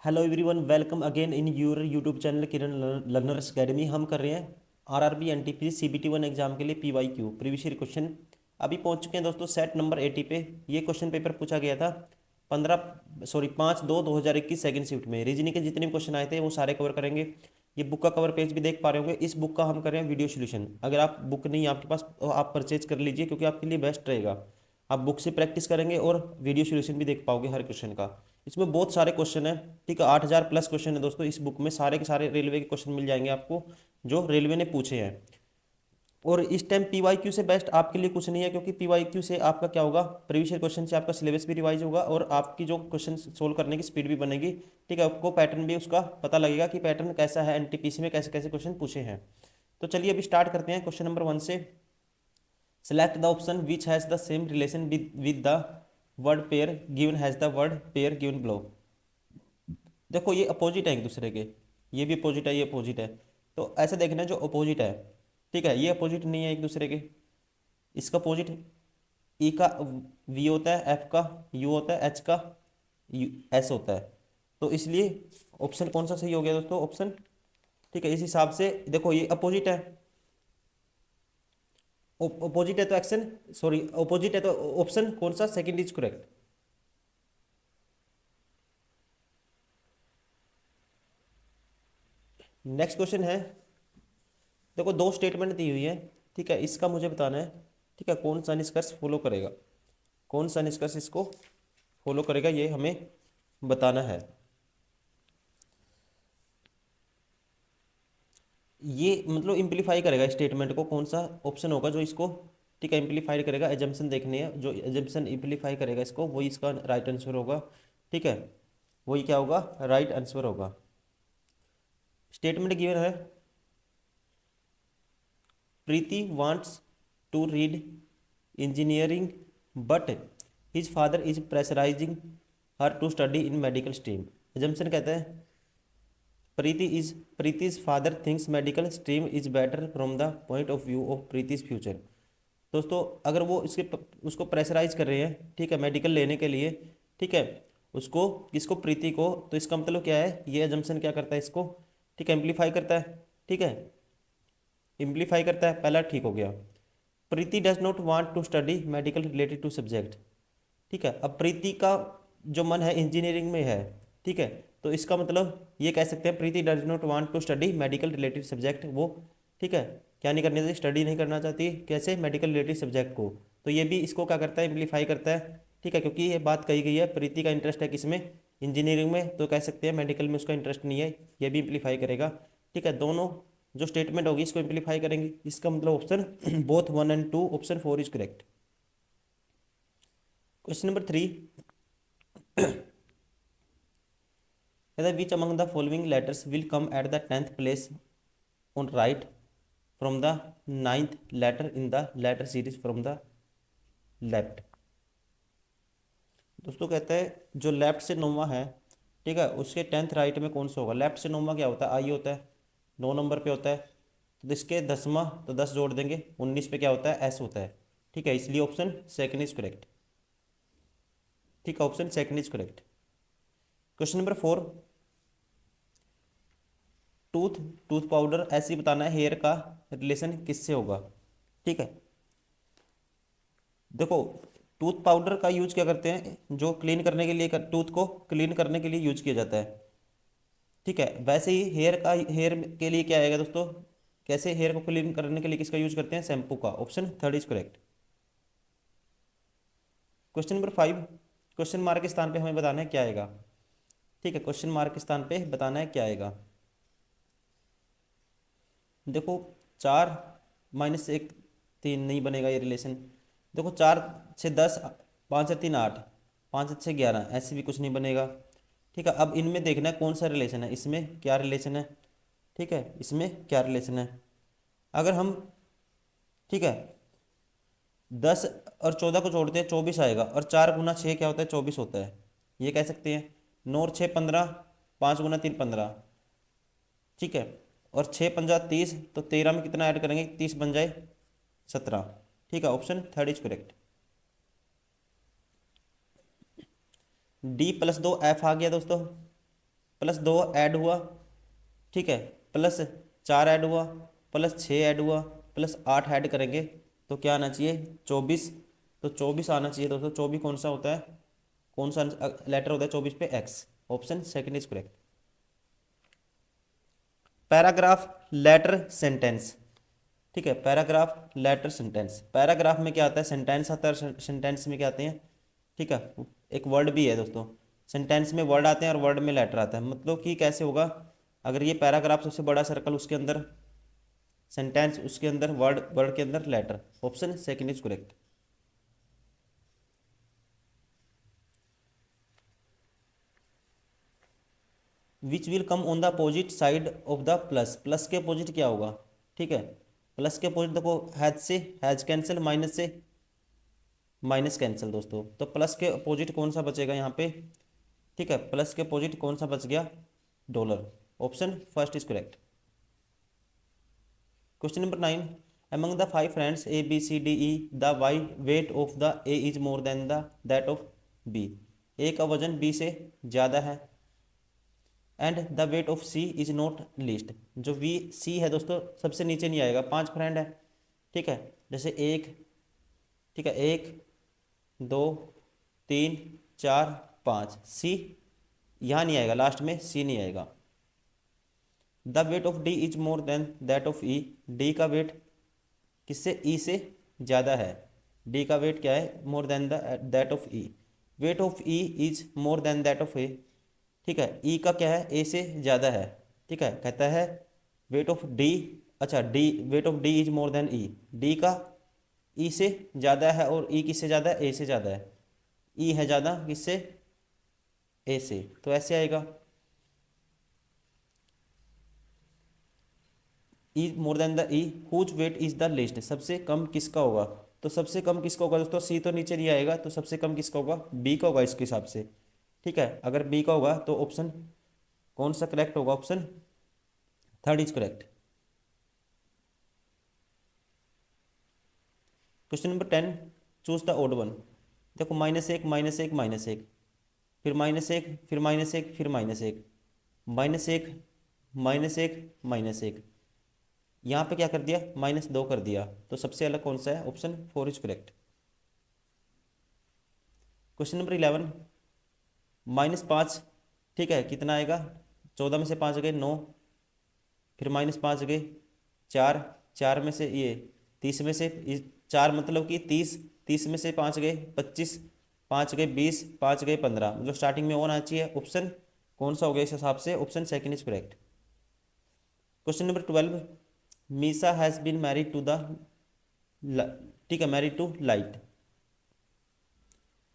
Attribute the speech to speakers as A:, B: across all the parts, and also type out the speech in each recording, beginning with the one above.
A: Hello everyone, welcome again in your YouTube channel Kiran learners academy. हम कर रहे हैं आरआरबी एनटीपीसी सीबीटी 1 एग्जाम के लिए पीवाईक्यू प्रीवियस ईयर क्वेश्चन। अभी पहुंच चुके हैं दोस्तों सेट नंबर 80 पे। ये क्वेश्चन पेपर पूछा गया था 5/2/2021 सेकंड शिफ्ट में। रीजनिंग के जितने भी क्वेश्चन आए थे वो सारे कवर करेंगे। ये बुक का कवर पेज भी देख पा रहे होंगे। इस बुक का हम कर रहे हैं वीडियो सोल्यूशन। अगर आप बुक नहीं है आपके पास तो आप परचेज कर लीजिए, क्योंकि आपके लिए बेस्ट रहेगा। आप बुक से प्रैक्टिस करेंगे और वीडियो सोल्यूशन भी देख पाओगे हर क्वेश्चन का। इसमें बहुत सारे क्वेश्चन है, ठीक है। 8,000 प्लस क्वेश्चन है दोस्तों इस बुक में। सारे के सारे रेलवे के क्वेश्चन मिल जाएंगे आपको, जो रेलवे ने पूछे हैं। और इस टाइम पीवाईक्यू से बेस्ट आपके लिए कुछ नहीं है, क्योंकि पीवाईक्यू से आपका क्या होगा, प्रीवियस ईयर क्वेश्चन से आपका सिलेबस भी रिवाइज होगा और आपकी जो क्वेश्चन सोल्व करने की स्पीड भी बनेगी। ठीक है, आपको पैटर्न भी उसका पता लगेगा कि पैटर्न कैसा है, एनटीपीसी में कैसे कैसे क्वेश्चन पूछे हैं। तो चलिए अभी स्टार्ट करते हैं क्वेश्चन नंबर 1 से। Select the option which has the same relation with the word pair given has the word pair given below. देखो ये अपोजिट है एक दूसरे के। ये भी अपोजिट है, ये अपोजिट है। तो ऐसे देखना है जो अपोजिट है, ठीक है। ये अपोजिट नहीं है एक दूसरे के। इसका अपोजिट ई का वी होता है, एफ का यू होता है, एच का एस होता है। तो इसलिए ऑप्शन कौन सा सही हो गया दोस्तों, ऑप्शन। ठीक है, इस हिसाब से देखो ये अपोजिट है। अपोजिट है तो एक्शन, सॉरी अपोजिट है तो ऑप्शन कौन सा second is correct. Next question है। देखो दो स्टेटमेंट दी हुई है, ठीक है। इसका मुझे बताना है, ठीक है, कौन सा निष्कर्ष फॉलो करेगा, कौन सा निष्कर्ष इसको फॉलो करेगा, ये हमें बताना है। ये मतलब इम्प्लीफाई करेगा स्टेटमेंट को, कौन सा ऑप्शन होगा जो इसको, ठीक है, इम्प्लीफाई करेगा। एजम्पशन देखनी है, जो एजम्पशन इम्प्लीफाई करेगा इसको वही इसका राइट आंसर होगा। ठीक है, वही क्या होगा, राइट आंसर होगा। स्टेटमेंट गिवन है, Preeti wants to read engineering but his father is pressurising her to study in medical stream. Assumption कहता है Preeti's father thinks medical stream is better from the point of view of Preeti's future. दोस्तों अगर वो उसको pressurise कर रहे हैं, ठीक है, मेडिकल लेने के लिए, ठीक है, उसको किसको, प्रीति को, तो इसका मतलब क्या है, ये एजम्पशन क्या करता है इसको, ठीक है, एम्प्लीफाई करता है। ठीक है, इम्प्लीफाई करता है, पहला ठीक हो गया। Preeti does not want to study medical related to subject. ठीक है, अब प्रीति का जो मन है इंजीनियरिंग में है, ठीक है। तो इसका मतलब ये कह सकते हैं Preeti does not want to study medical related subject. वो, ठीक है, क्या नहीं करनी चाहती, स्टडी नहीं करना चाहती, कैसे, मेडिकल रिलेटेड सब्जेक्ट को। तो ये भी इसको क्या करता है, इम्प्लीफाई करता है। ठीक है, क्योंकि ये बात कही गई है प्रीति का इंटरेस्ट है किसमें, इंजीनियरिंग में, तो कह सकते हैं मेडिकल में उसका इंटरेस्ट नहीं है। ये भी इम्प्लीफाई करेगा। ठीक है, दोनों जो स्टेटमेंट होगी इसको इम्प्लीफाई करेंगे। इसका मतलब option both 1 and 2, option 4 is correct. Question number 3, which among the following letters will come at the 10th place on right from the 9th letter in the letter series from the left. दोस्तों कहता है जो left से नौवा है, ठीक है, उसके 10th राइट में कौन सा होगा। लेफ्ट से नौवा क्या होता है, आई होता है, 9 नंबर पे होता है। तो इसके 10वां, तो 10 जोड़ देंगे, 19 पे क्या होता है, एस होता है। ठीक है, इसलिए ऑप्शन सेकंड इज करेक्ट। ठीक है, option second is correct. Question number 4, tooth tooth powder ऐसे ही बताना है हेयर का रिलेशन किससे होगा। ठीक है, देखो टूथ पाउडर का यूज क्या करते हैं, जो क्लीन करने के लिए, टूथ को क्लीन करने के लिए यूज किया जाता है। ठीक है, वैसे ही हेयर के लिए क्या आएगा दोस्तों, कैसे हेयर को क्लीन करने के लिए किसका यूज करते हैं, शैम्पू का। Option third is correct. Question number 5, question mark के स्थान पे हमें बताना है क्या आएगा। ठीक है, क्वेश्चन मार्क के स्थान पे बताना है क्या आएगा। देखो 4 - 1 3 नहीं बनेगा ये रिलेशन। देखो 4 से 10, 5 से 3 8, 5 से 6 11, ऐसे भी कुछ नहीं बनेगा। ठीक है, अब इनमें देखना है कौन सा रिलेशन है, इसमें क्या रिलेशन है। ठीक है, इसमें क्या रिलेशन है। अगर हम, ठीक है, 10 और 14 को जोड़ते हैं 24 आएगा, और 4 × 6 क्या होता है, 24 होता है। ये कह सकते हैं। 9 और 6 15, 5 × 3 15। ठीक है, और 6 × 5 = 30, तो 13 में कितना ऐड करेंगे, 30 बन जाए 17। ठीक है, option third is correct. D + 2 F आ गया दोस्तों, प्लस 2 ऐड हुआ, ठीक है, प्लस 4 ऐड हुआ, प्लस 6 ऐड हुआ, प्लस 8 ऐड करेंगे तो क्या आना चाहिए 24। तो 24 आना चाहिए दोस्तों। 24 कौन सा होता है, कौन सा लेटर होता है 24 पे, X. Option second is correct. Paragraph, letter, sentence, ठीक है, पैराग्राफ, लेटर, सेंटेंस। पैराग्राफ में क्या आता है, सेंटेंस आता है, सेंटेंस में क्या आते हैं, ठीक है, एक वर्ड भी है दोस्तों। सेंटेंस में वर्ड आते हैं और वर्ड में लेटर आता है। मतलब कि कैसे होगा, अगर ये पैराग्राफ सबसे बड़ा सर्कल, उसके अंदर सेंटेंस, उसके अंदर वर्ड, वर्ड के अंदर letter. Option second is correct. Which will come on the opposite side of the plus. Plus के अपोजिट क्या होगा, ठीक है, प्लस के अपोजिट देखो, हैज से हैज कैंसिल, माइनस से माइनस कैंसिल दोस्तों। तो प्लस के अपोजिट कौन सा बचेगा यहाँ पे, ठीक है, प्लस के अपोजिट कौन सा बच गया, dollar. Option first is correct. Question number 9, among the five friends A B C D E the weight of the A is more than the that of B। A का वजन B से ज़्यादा है, and the weight of C is not least. जो we सी है दोस्तों सबसे नीचे नहीं आएगा, 5 फ्रेंड है, ठीक है, जैसे एक, ठीक है, 1 2 3 4 5, सी यहाँ नहीं आएगा, लास्ट में सी नहीं आएगा। The weight of D is more than that of E. D का वेट किससे, ई से ज़्यादा है। डी का वेट क्या है, more than that of E. Weight of E is more than that of A, ठीक है, ई का क्या है, ए से ज़्यादा है, ठीक है, कहता है वेट ऑफ डी, अच्छा D, weight of D is more then E. D का ई से ज़्यादा है, और ई किससे ज़्यादा है, ए से ज़्यादा है। ई है ज़्यादा किससे, ए से, तो ऐसे आएगा E more than the E whose weight is the least. सबसे कम किसका होगा, तो सबसे कम किसका होगा दोस्तों, सी तो नीचे नहीं आएगा, तो सबसे कम किसका होगा, बी का होगा इसके हिसाब से, ठीक है। अगर बी का होगा तो ऑप्शन कौन सा करेक्ट होगा, option third is correct. Question number 10, choose the odd one. देखो माइनस एक, माइनस एक, माइनस एक, फिर माइनस एक, फिर माइनस एक, फिर माइनस एक, माइनस एक, माइनस एक, माइनस एक। यहाँ पे क्या कर दिया, -2 कर दिया, तो सबसे अलग कौन सा है, option 4 is correct. Question number 11, -5, ठीक है, कितना आएगा, 14 में से 5 गए 9, फिर -5 गए 4, 4 में से ये 30 में से 4 मतलब कि 30, 30 में से 5 गए 25, 5 गए 20, 5 गए 15, मतलब स्टार्टिंग में 1 आना चाहिए। ऑप्शन कौन सा हो गया इस हिसाब से, option second is correct. Question number 12, Misa has been married to the, ठीक है, मैरिड टू लाइट।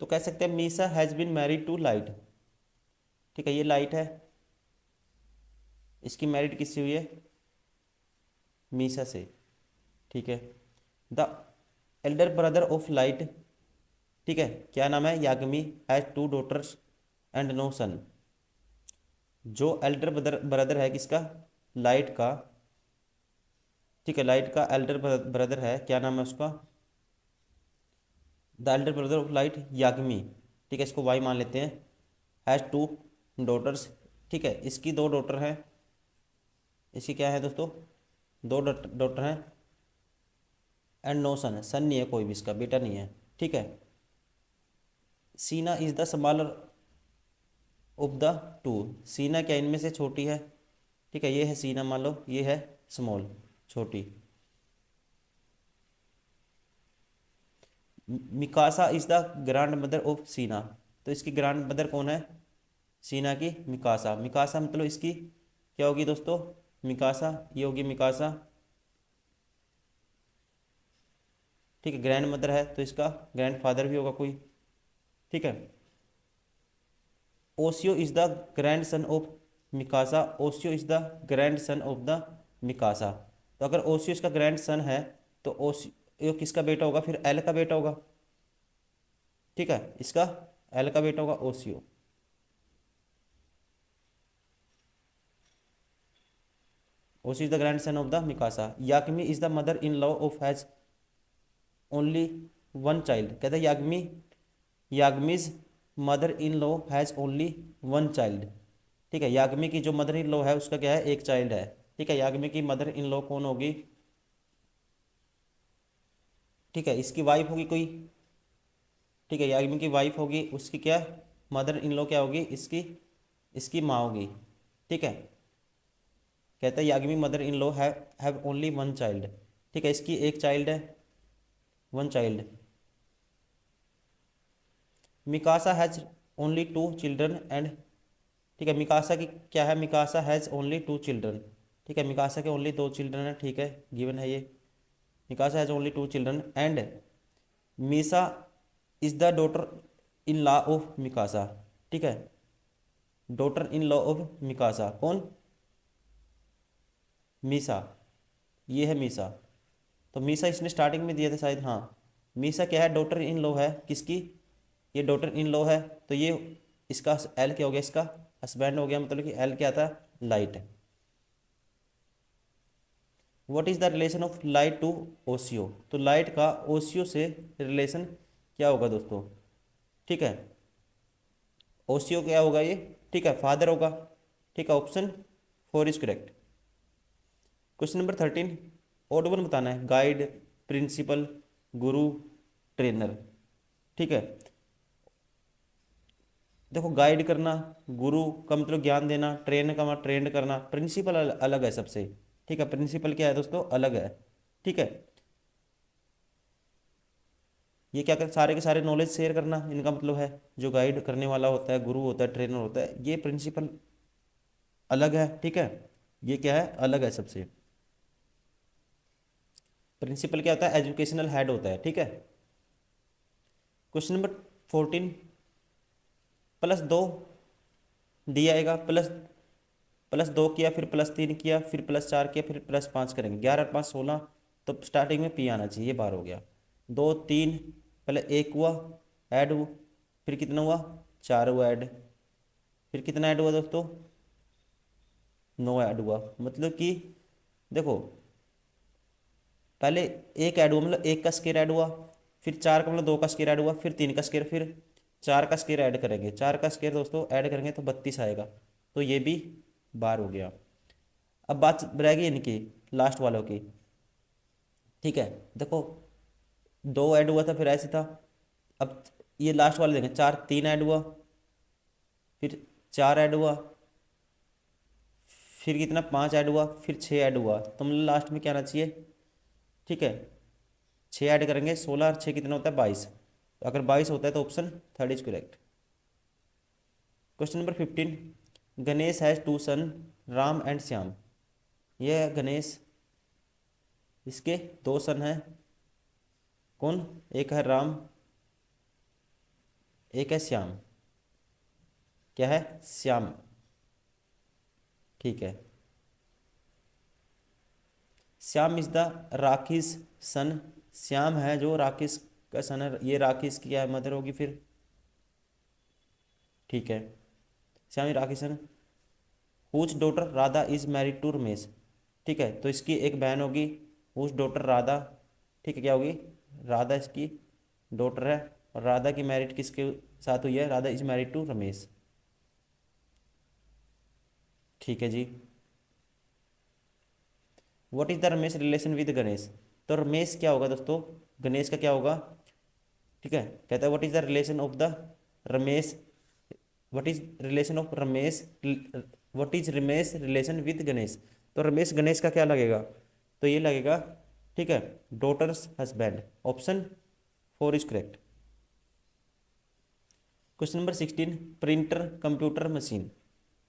A: तो कह सकते हैं Misa has been married to light, ठीक है, ये लाइट है, इसकी मैरिड किससे हुई है, मीसा से, ठीक है। The elder brother of light, ठीक है, क्या नाम है, याग्मी, हैज 2 डॉटर्स एंड नो सन। जो एल्डर ब्रदर है किसका, लाइट का, ठीक है, लाइट का एल्डर ब्रदर है, क्या नाम है उसका, the elder brother of Light Yagami, ठीक है, इसको वाई मान लेते हैं। हैज 2 डॉटर्स, ठीक है, इसकी 2 डॉटर हैं, इसकी क्या है दोस्तों, 2 डॉटर हैं, एंड नो सन, सन नहीं है कोई भी, इसका बेटा नहीं है, ठीक है। सीना is the smaller of the two. सीना क्या इनमें से छोटी है, ठीक है, ये है सीना, मान लो ये है स्मॉल, छोटी। Mikasa is the grand mother of सीना। तो इसकी ग्रैंड मदर कौन है, सीना की मिकासा। मिकासा मतलब इसकी क्या होगी दोस्तों, मिकासा, ये होगी मिकासा, ठीक है, ग्रैंड मदर है तो इसका ग्रैंड फादर भी होगा कोई, ठीक है। Osio is the grandson of Mikasa. Osio is the grandson of the Mikasa. तो अगर ओसियो इसका ग्रैंड सन है तो ओसियो किसका बेटा होगा, फिर एल का बेटा होगा, ठीक है, इसका एल का बेटा होगा Osio. Osio is the grandson of the Mikasa. Yagami is the mother in law of has only 1 child. कहता है Yagami, Yagami's mother in law has only 1 child, ठीक है, याग्मी की जो मदर इन लॉ है उसका क्या है, एक चाइल्ड है। ठीक है, याग्मी की मदर इन लॉ कौन होगी? ठीक है, इसकी वाइफ होगी कोई। ठीक है, याग्मी की वाइफ होगी, उसकी क्या मदर इन लॉ क्या होगी, इसकी इसकी माँ होगी। ठीक है, कहता है Yagami mother in law have only one child. ठीक है, इसकी एक चाइल्ड है, one child. Mikasa has only two children and. ठीक है, मिकासा की क्या है, Mikasa has only two children. ठीक है, मिकासा के ओनली दो चिल्ड्रन है। ठीक है, गिवन है ये, Mikasa has only two children and Misa is the daughter in law of Mikasa. ठीक है, daughter in law of Mikasa कौन? मीसा, ये है मीसा। तो मीसा इसने स्टार्टिंग में दिया था शायद, हाँ। मीसा क्या है, डॉटर इन लॉ है किसकी, ये डॉटर इन लॉ है। तो ये इसका एल क्या हो गया, इसका हस्बैंड हो गया, मतलब कि एल क्या था, Light. What is the relation of Light to Osio? तो लाइट का ओसियो से रिलेशन क्या होगा दोस्तों? ठीक है, ओसियो क्या होगा ये? ठीक है, फादर होगा। ठीक है, option four is correct. Question number 13, odd one बताना है, गाइड, प्रिंसिपल, गुरु, ट्रेनर। ठीक है, देखो गाइड करना, गुरु का मतलब ज्ञान देना, ट्रेन का मतलब ट्रेंड करना, प्रिंसिपल अलग है सबसे। ठीक है, प्रिंसिपल क्या है दोस्तों, अलग है। ठीक है, ये क्या कर, सारे के सारे नॉलेज शेयर करना इनका मतलब है। जो गाइड करने वाला होता है, गुरु होता है, ट्रेनर होता है, ये प्रिंसिपल अलग है। ठीक है, ये क्या है, अलग है सबसे। प्रिंसिपल क्या होता है, एजुकेशनल हेड होता है। ठीक है, क्वेश्चन नंबर 14, प्लस दो डी आएगा, प्लस प्लस दो किया, फिर प्लस तीन किया, फिर प्लस चार किया, फिर प्लस पाँच करेंगे, 11 और 5 16। तो स्टार्टिंग में पी आना चाहिए, ये बार हो गया। दो तीन, पहले एक हुआ ऐड हुआ, फिर कितना हुआ, चार हुआ ऐड, फिर कितना ऐड हुआ दोस्तों, 9 ऐड हुआ। मतलब कि देखो, पहले एक ऐड हुआ, मतलब एक का स्केयर ऐड हुआ, फिर चार का मतलब दो का स्केयर ऐड हुआ, फिर तीन का स्केयर, फिर चार का स्केयर ऐड करेंगे, चार का स्केयर दोस्तों ऐड करेंगे तो 32 आएगा। तो ये भी बार हो गया। अब बात रहेगी इनकी, लास्ट वालों की। ठीक है, देखो दो ऐड हुआ था, फिर ऐसे था। अब ये लास्ट वाले देखें, चार, तीन ऐड हुआ, फिर चार ऐड हुआ, फिर कितना, पाँच ऐड हुआ, फिर छः ऐड हुआ, तो मतलब लास्ट में क्या आना चाहिए? ठीक है, छः ऐड करेंगे, 16 और छः कितना होता है, 22। तो अगर 22 होता है तो option third is correct. Question number 15, Ganesh has two son, Ram and Shyam. यह है गणेश, इसके दो सन हैं, कौन? एक है राम, एक है श्याम। क्या है, श्याम। ठीक है, श्याम इज द राकेश सन। श्याम है जो राकेश का सन है, ये राकेश की क्या मदर होगी फिर। ठीक है, श्याम ही Rakesh son. Whose daughter Radha is married to Ramesh. ठीक है, तो इसकी एक बहन होगी, हुज डॉटर राधा। ठीक है, क्या होगी, राधा इसकी डॉटर है, और राधा की मैरिड किसके साथ हुई है, Radha is married to Ramesh. ठीक है जी, what is the Ramesh relation with Ganesh? तो रमेश क्या होगा दोस्तों, गणेश का क्या होगा? ठीक है, कहता है what is the relation of the Ramesh, what is relation of Ramesh, what is Ramesh relation with Ganesh? तो रमेश गणेश का क्या लगेगा, तो ये लगेगा। ठीक है, daughter's husband, option four is correct. Question number 16, printer computer machine.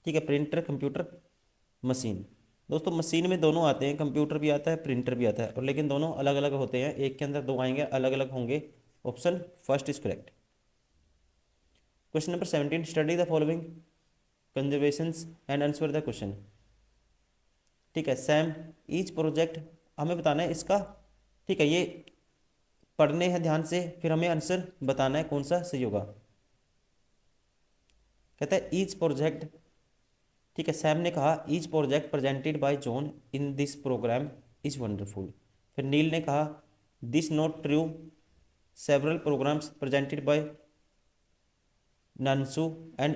A: ठीक है, प्रिंटर कंप्यूटर मशीन। दोस्तों मशीन में दोनों आते हैं, कंप्यूटर भी आता है, प्रिंटर भी आता है, और लेकिन दोनों अलग अलग होते हैं, एक के अंदर दो आएंगे, अलग अलग होंगे। Option first is correct. Question number 17, study the following conservations and answer the question. ठीक है, सैम ईच प्रोजेक्ट, हमें बताना है इसका। ठीक है, ये पढ़ने हैं ध्यान से, फिर हमें आंसर बताना है कौन सा सही होगा। कहता है ईच प्रोजेक्ट। ठीक है, सैम ने कहा each project presented by John in this program is wonderful. फिर नील ने कहा this not true, several programs presented by Nancy and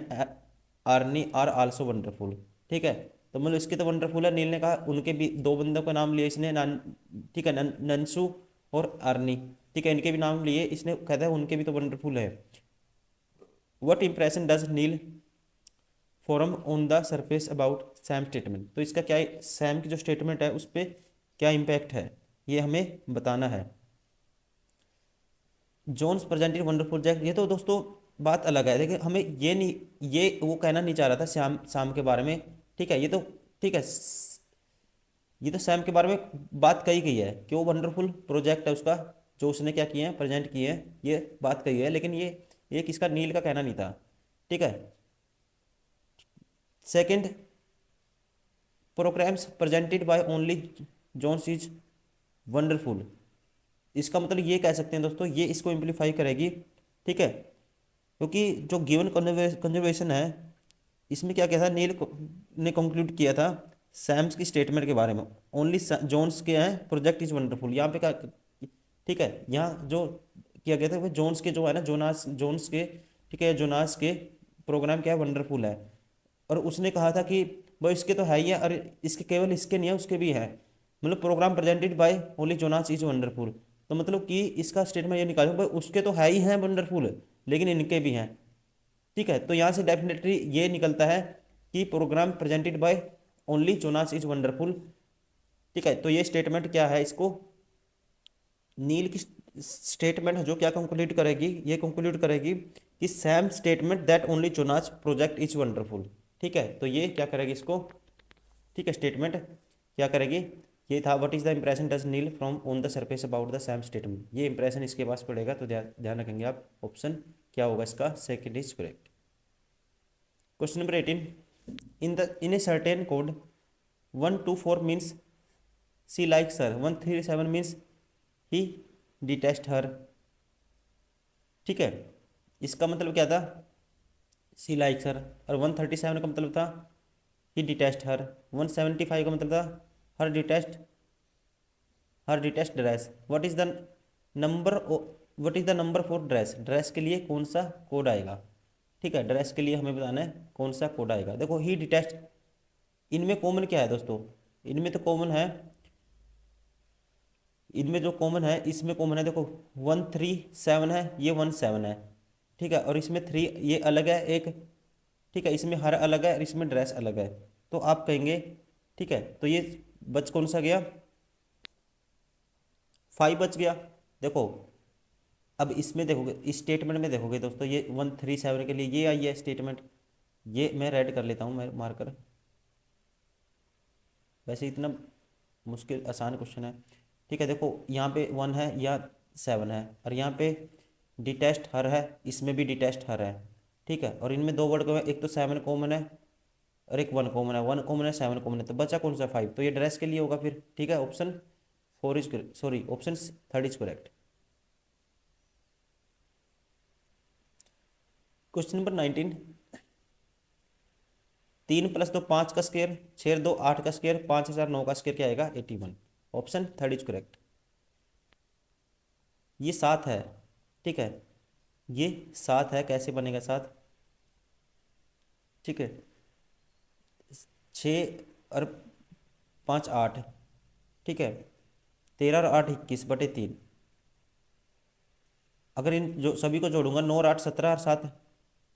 A: Arnie are also wonderful. ठीक है, तो मतलब इसके तो वंडरफुल है, नील ने कहा उनके भी दो बंदों का नाम लिया इसने, ठीक है, नंसू और आर्नी। ठीक है, इनके भी नाम लिए इसने, कहता है उनके भी तो वंडरफुल है। What impression does Neil form on the surface about Sam statement, तो इसका क्या सैम की जो स्टेटमेंट है उस पर क्या इम्पैक्ट है, ये हमें बताना है। जोन्स प्रेजेंटेड वंडरफुल जैक, ये तो दोस्तों बात अलग है, लेकिन हमें ये नहीं, ये वो कहना नहीं चाह रहा था श्याम शाम के बारे में। ठीक है, ये तो ठीक है, ये तो सैम के बारे में बात कही गई है कि वो वंडरफुल प्रोजेक्ट है उसका, जो उसने क्या किए हैं, प्रेजेंट किए हैं, ये बात कही है, लेकिन ये किसका, नील का कहना नहीं था। ठीक है, second, programs presented by only Jones is wonderful, इसका मतलब ये कह सकते हैं दोस्तों, ये इसको इम्प्लीफाई करेगी। ठीक है, क्योंकि जो गिवन कंजर्वेशन है, इसमें क्या किया था, ने कंक्लूड किया था सैम्स की स्टेटमेंट के बारे में, ओनली जोन्स के हैं प्रोजेक्ट इज वंडरफुल, यहाँ पे क्या, ठीक है, यहाँ जो किया गया था वो जोन्स के जो है ना, जोनास जोन्स के, ठीक है, जोनास के प्रोग्राम क्या है, वंडरफुल है। और उसने कहा था कि वो इसके तो है ही है, और इसके केवल इसके नहीं है, उसके भी है, मतलब program presented by only Jonas is wonderful, तो मतलब कि इसका स्टेटमेंट ये निकालो भाई, उसके तो है ही हैं वंडरफुल, लेकिन इनके भी हैं। ठीक है, तो यहाँ से डेफिनेटली ये निकलता है कि program presented by only Jonas is wonderful. ठीक है, तो ये स्टेटमेंट क्या है, इसको नील की स्टेटमेंट है जो क्या कंक्लूड करेगी, ये कंक्लूड करेगी कि Sam statement that only Jonas project is wonderful. ठीक है, तो ये क्या करेगी इसको, ठीक है, स्टेटमेंट क्या करेगी, ये था what is the impression does Neil from on the surface about the same statement, ये इंप्रेशन इसके पास पड़ेगा, तो ध्यान रखेंगे आप, ऑप्शन क्या होगा इसका, second is correct. Question number 18, in a certain code 124 means see like sir, 137 means he detest her. ठीक है, इसका मतलब क्या था, सी लाइक सर, और 137 का मतलब था ही डिटेस्ट हर, 175 का मतलब था her detest, her detest dress. What is the number, what is the number for dress, dress के लिए कौन सा कोड आएगा। ठीक है, ड्रेस के लिए हमें बताना है कौन सा कोड आएगा। देखो ही डिटेस्ट, इनमें कॉमन क्या है दोस्तों, इनमें तो कॉमन है, इनमें जो कॉमन है, इसमें कॉमन है, देखो 137 है, ये 17 है। ठीक है, और इसमें 3 ये अलग है एक। ठीक है, इसमें हर अलग है और इसमें ड्रेस अलग है, तो आप कहेंगे, ठीक है, तो ये बच कौन सा गया, 5 बच गया। देखो अब इसमें देखोगे, इस स्टेटमेंट में देखोगे दोस्तों, ये 137 के लिए ये आई है स्टेटमेंट, ये मैं रेड कर लेता हूँ मैं मार्कर, वैसे इतना मुश्किल आसान क्वेश्चन है। ठीक है, देखो यहाँ पे 1 है या 7 है, और यहाँ पे डिटेस्ट हर है, इसमें भी डिटेस्ट हर है। ठीक है, और इनमें दो वर्ड को एक तो 7 कॉमन है और एक 1 कॉमन है, 1 कॉमन है 7 कॉमन है, तो बचा कौन सा 5, तो ये ड्रेस के लिए होगा फिर। ठीक है, option 4 is, sorry option 3 is correct. Question number 19, 3 + 2 5 का स्क्वायर, 6 2 8 का स्क्वायर, 5 4 9 का स्क्वायर क्या आएगा, 81, ऑप्शन 3 इज करेक्ट। ये 7 है। ठीक है, ये 7 है, कैसे बनेगा 7। ठीक है, 6 और 5 8, ठीक है, 13 और 8 21/3, अगर इन जो सभी को जोड़ूंगा, 9 और 8 17 और 7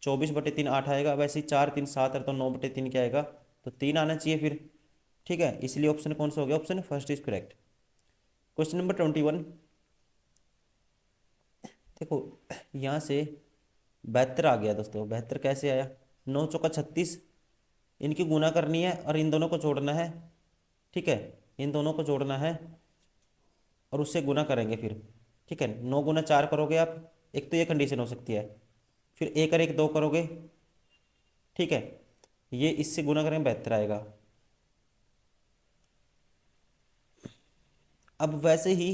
A: 24/3 8 आएगा, वैसे ही 4 3 7 है, तो 9/3 क्या आएगा, तो 3 आना चाहिए फिर। ठीक है, इसलिए ऑप्शन कौन सा हो गया, option first is correct. Question number 21, देखो यहाँ से 72 आ गया दोस्तों, 72 कैसे आया, 9 × 4 = 36, इनकी गुना करनी है और इन दोनों को जोड़ना है। ठीक है, इन दोनों को जोड़ना है और उससे गुना करेंगे फिर। ठीक है, 9 × 4 करोगे आप, एक तो ये कंडीशन हो सकती है, फिर 1 और 1 2 करोगे। ठीक है, ये इससे गुना करेंगे 72 आएगा। अब वैसे ही,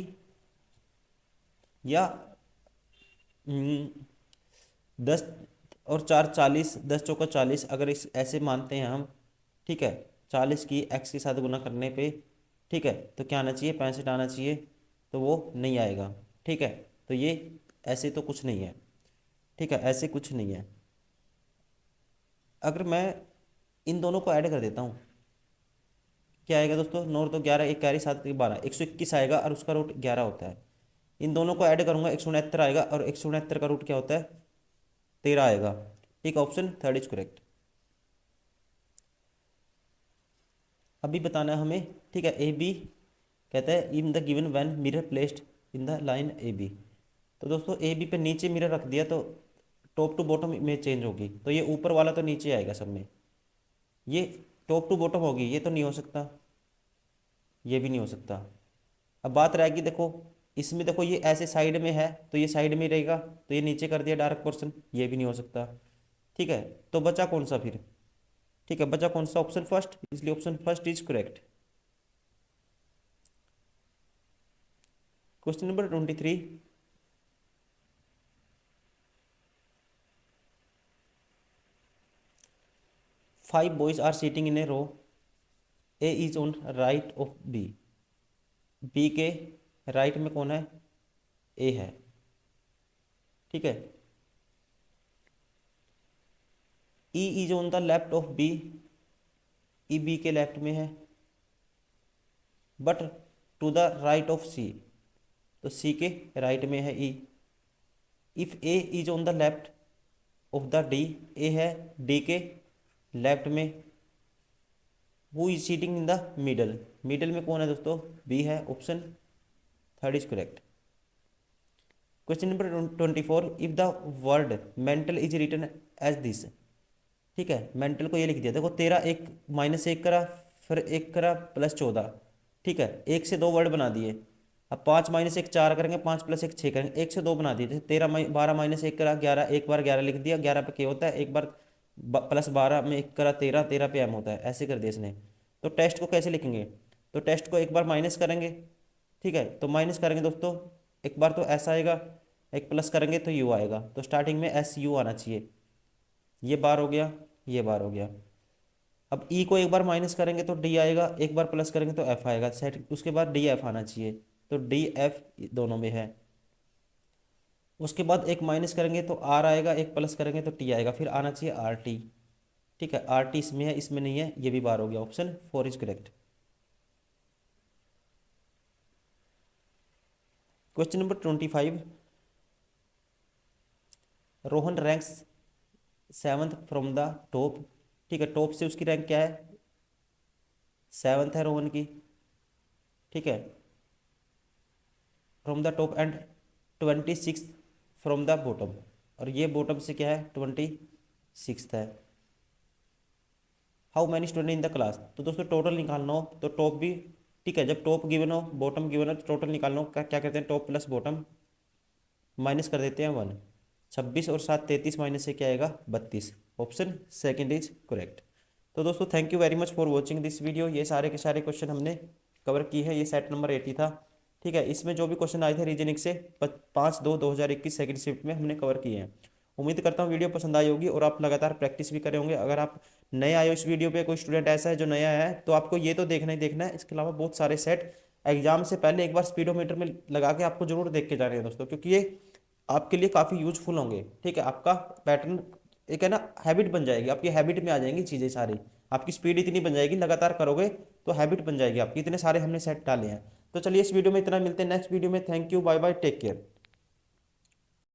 A: या 10 और 4 40, 10 × 4 = 40, अगर इस ऐसे मानते हैं हम। ठीक है, 40 की x के साथ गुना करने पे, ठीक है, तो क्या आना चाहिए, 65 आना चाहिए, तो वो नहीं आएगा। ठीक है, तो ये ऐसे तो कुछ नहीं है। ठीक है, ऐसे कुछ नहीं है। अगर मैं इन दोनों को ऐड कर देता हूँ, क्या आएगा दोस्तों, 9 तो 11, एक कैरी 7 12, 121 आएगा और उसका रूट 11 होता है। इन दोनों को ऐड करूंगा 169 आएगा और 169 का रूट क्या होता है, 13 आएगा। ठीक, ऑप्शन थर्ड इज करेक्ट। अभी बताना है हमें, ठीक है, ए बी कहता है in the given when mirror placed in the line A B. तो दोस्तों ए बी पे नीचे मिरर रख दिया तो टॉप टू बॉटम में चेंज होगी, तो ये ऊपर वाला तो नीचे आएगा सब में, ये टॉप टू बॉटम होगी, ये तो नहीं हो सकता, ये भी नहीं हो सकता। अब बात रहेगी, देखो इसमें देखो ये ऐसे साइड में है तो ये साइड में ही रहेगा, तो ये नीचे कर दिया डार्क पोर्शन, ये भी नहीं हो सकता। ठीक है, तो बचा कौन सा फिर, ठीक है बचा कौन सा, ऑप्शन फर्स्ट, इसलिए option first is correct. Question number 23, 5 boys are sitting in a row, A is on right of B, B के राइट में कौन है, A है। ठीक है, E is on the left of B, E B के left में है, but to the right of C, तो C के राइट में है E। If A is on the left of the D, A है D के लेफ्ट में, who is sitting in the middle, middle में कौन है दोस्तों, B है, option third is correct. Question number 24, if the word mental is written as this. ठीक है, मेंटल को ये लिख दिया, देखो 13, एक -1 करा, फिर 1 करा +14। ठीक है, 1 से 2 वर्ड बना दिए। अब 5 -1 4 करेंगे, 5 + 1 6 करेंगे, 1 से 2 बना दिए। जैसे 13 12 -1 करा 11, एक बार 11 लिख दिया, 11 पे के होता है, एक बार +12 में 1 करा 13, 13 पे एम होता है, ऐसे कर दिया इसने। तो टेस्ट को कैसे लिखेंगे, तो टेस्ट को एक बार माइनस करेंगे। ठीक है, तो माइनस करेंगे दोस्तों, एक बार तो ऐसा आएगा, एक प्लस करेंगे तो यू आएगा, तो स्टार्टिंग में SU आना चाहिए, ये बार हो गया, ये बार हो गया। अब ई को एक बार माइनस करेंगे तो डी आएगा, एक बार प्लस करेंगे तो एफ आएगा, सेट उसके बाद डी एफ आना चाहिए, तो डी एफ दोनों में है। उसके बाद एक माइनस करेंगे तो आर आएगा, एक प्लस करेंगे तो टी आएगा, फिर आना चाहिए आर टी। ठीक है, आर टी इसमें है, इसमें नहीं है, ये भी बार हो गया, option four is correct. Question number 25, Rohan ranks 7th from the top. ठीक है, टॉप से उसकी रैंक क्या है, 7th है रोहन की। ठीक है, from the top and 26 from the bottom, और ये बॉटम से क्या है, 26 है। How many student in the class, तो दोस्तों टोटल निकालना हो तो टॉप भी, ठीक है, जब टॉप गिवन हो बॉटम गिवन हो तो टोटल निकालना हो, क्या करते हैं, टॉप प्लस बॉटम माइनस कर देते हैं 1, 26 और 7 33, माइनस से क्या आएगा 32, ऑप्शन सेकंड इज करेक्ट। तो दोस्तों thank you very much for watching this video, ये सारे के सारे क्वेश्चन हमने कवर किए हैं, ये सेट नंबर 80 था। ठीक है, इसमें जो भी क्वेश्चन आए थे रीजनिंग से 5/2/2021 सेकंड शिफ्ट में हमने कवर किए हैं। उम्मीद करता हूँ वीडियो पसंद आई होगी और आप लगातार प्रैक्टिस भी करे होंगे। अगर आप नए आए हो इस वीडियो पे, कोई स्टूडेंट ऐसा है जो नया है, तो आपको ये तो देखना ही देखना है, इसके अलावा बहुत सारे सेट एग्जाम से पहले एक बार स्पीडोमीटर में लगा के आपको जरूर देख के जाने हैं दोस्तों, क्योंकि ये आपके लिए काफ़ी यूजफुल होंगे। ठीक है, आपका पैटर्न एक है ना, हैबिट बन जाएगी, आपकी हैबिट में आ जाएंगी चीज़ें सारी, आपकी स्पीड इतनी बन जाएगी, लगातार करोगे तो हैबिट बन जाएगी आपकी, इतने सारे हमने सेट डाले हैं। तो चलिए इस वीडियो में इतना, मिलते हैं नेक्स्ट वीडियो में, thank you, bye bye, take care.